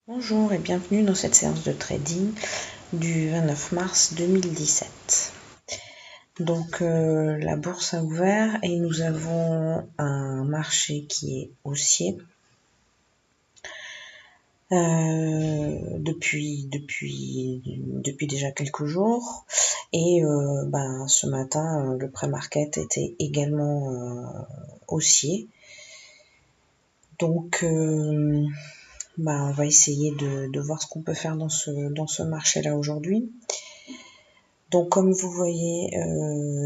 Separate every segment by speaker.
Speaker 1: Bonjour et bienvenue dans cette séance de trading du 29 mars 2017. Donc la bourse a ouvert et nous avons un marché qui est haussier depuis déjà quelques jours et ce matin le pré-market était également haussier. Donc on va essayer de voir ce qu'on peut faire dans ce marché-là aujourd'hui. Donc comme vous voyez,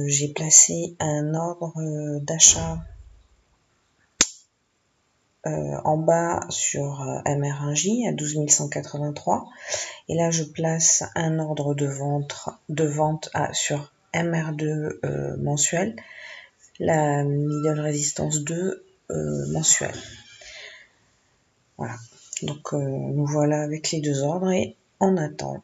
Speaker 1: j'ai placé un ordre d'achat en bas sur MR1J à 12 183. Et là, je place un ordre de vente sur MR2 mensuel, la middle résistance 2 mensuelle. Voilà. Donc nous voilà avec les deux ordres et on attend.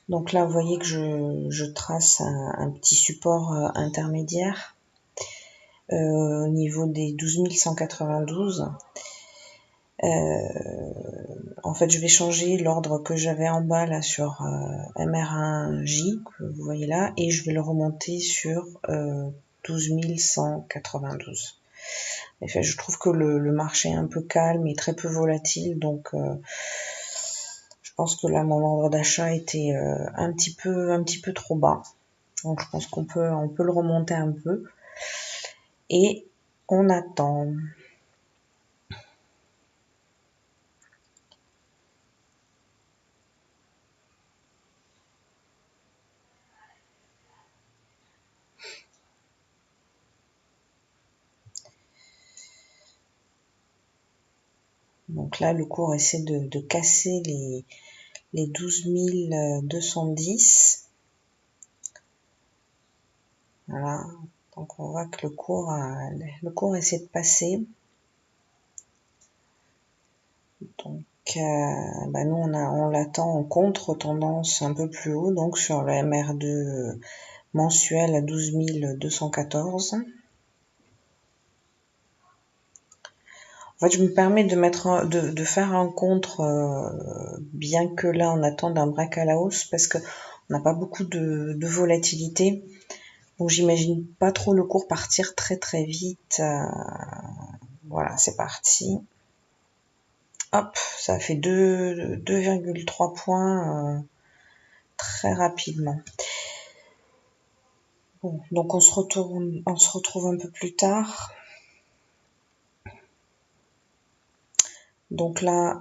Speaker 1: Donc là, vous voyez que je trace un petit support intermédiaire au niveau des 12 192. En fait, je vais changer l'ordre que j'avais en bas là sur MR1J, que vous voyez là, et je vais le remonter sur 12 192. En fait, je trouve que le marché est un peu calme et très peu volatile, donc je pense que là, mon ordre d'achat était un petit peu trop bas. Donc je pense qu'on peut le remonter un peu. Et on attend. Donc là, le cours essaie de casser les 12 210. Voilà. Donc on voit que le cours essaie de passer. Donc nous on l'attend en contre-tendance un peu plus haut, donc sur le MR2 mensuel à 12 214. En fait, je me permets de faire un contre, bien que là on attende un break à la hausse, parce que on n'a pas beaucoup de volatilité. Donc j'imagine pas trop le cours partir très très vite. Voilà, c'est parti. Hop, ça fait 2,3 points très rapidement. Bon, donc on se retrouve un peu plus tard. Donc là,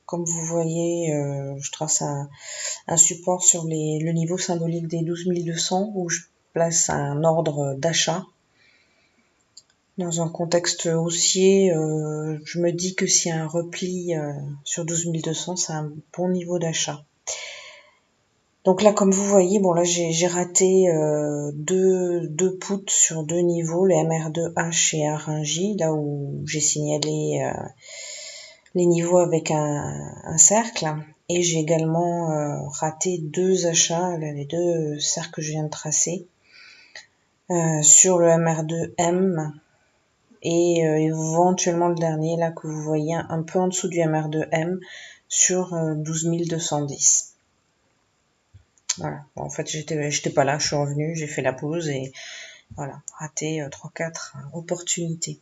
Speaker 1: comme vous voyez, je trace un support sur le niveau symbolique des 12 200 où je place un ordre d'achat. Dans un contexte haussier, je me dis que s'il y a un repli sur 12 200, c'est un bon niveau d'achat. Donc là, comme vous voyez, bon là j'ai raté deux puts sur deux niveaux, les MR2H et R1J, là où j'ai signalé les niveaux avec un cercle. Et j'ai également raté deux achats, là, les deux cercles que je viens de tracer, sur le MR2M et éventuellement le dernier là que vous voyez un peu en dessous du MR2M sur 12 210. Voilà. Bon, en fait, j'étais pas là, je suis revenue, j'ai fait la pause et voilà, raté 3-4 opportunités.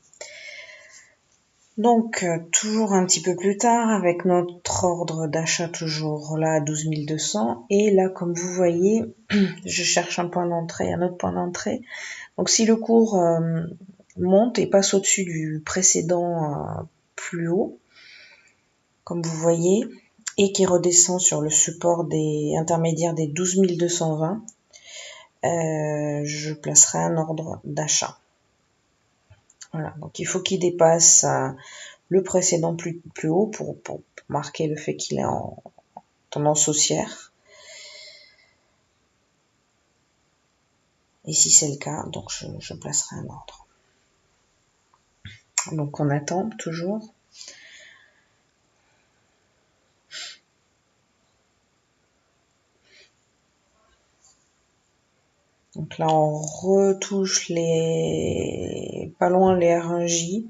Speaker 1: Donc, toujours un petit peu plus tard, avec notre ordre d'achat toujours là à 12 200. Et là, comme vous voyez, je cherche un autre point d'entrée. Donc, si le cours monte et passe au-dessus du précédent plus haut, comme vous voyez, et qui redescend sur le support des intermédiaires des 12 220, je placerai un ordre d'achat. Voilà, donc il faut qu'il dépasse le précédent plus haut pour marquer le fait qu'il est en tendance haussière. Et si c'est le cas, donc je placerai un ordre. Donc on attend toujours. Donc là, on retouche pas loin les R1J.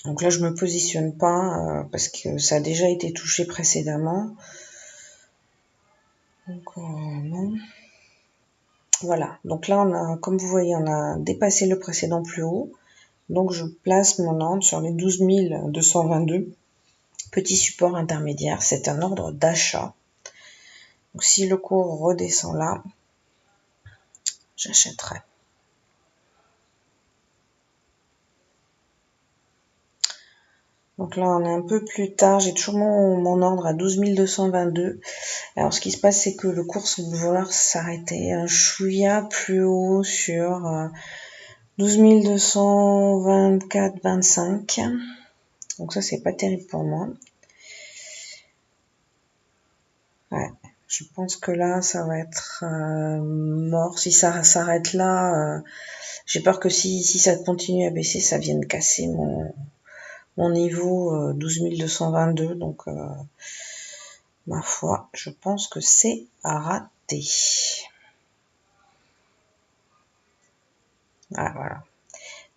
Speaker 1: Donc là, je me positionne pas parce que ça a déjà été touché précédemment. Donc non. Voilà. Donc là, comme vous voyez, on a dépassé le précédent plus haut. Donc je place mon ordre sur les 12 222. Petit support intermédiaire. C'est un ordre d'achat. Donc si le cours redescend là, j'achèterai. Donc là, on est un peu plus tard. J'ai toujours mon ordre à 12 222. Alors, ce qui se passe, c'est que le cours semble vouloir s'arrêter un chouïa plus haut sur 12 224,25. Donc ça, c'est pas terrible pour moi. Ouais, je pense que là, ça va être mort. Si ça s'arrête là, j'ai peur que si ça continue à baisser, ça vienne casser mon niveau 12 222. Donc, ma foi, je pense que c'est à rater. Ah, voilà.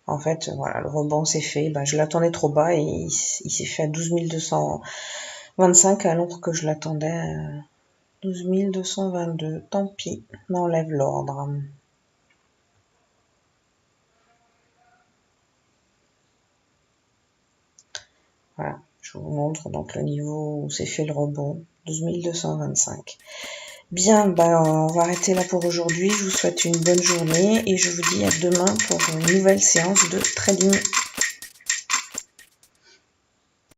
Speaker 1: En fait, voilà, le rebond s'est fait. Je l'attendais trop bas et il s'est fait à 12 225 alors que je l'attendais à 12 222. Tant pis, on enlève l'ordre. Voilà, je vous montre donc le niveau où s'est fait le rebond, 12 225. Bien, on va arrêter là pour aujourd'hui. Je vous souhaite une bonne journée et je vous dis à demain pour une nouvelle séance de trading.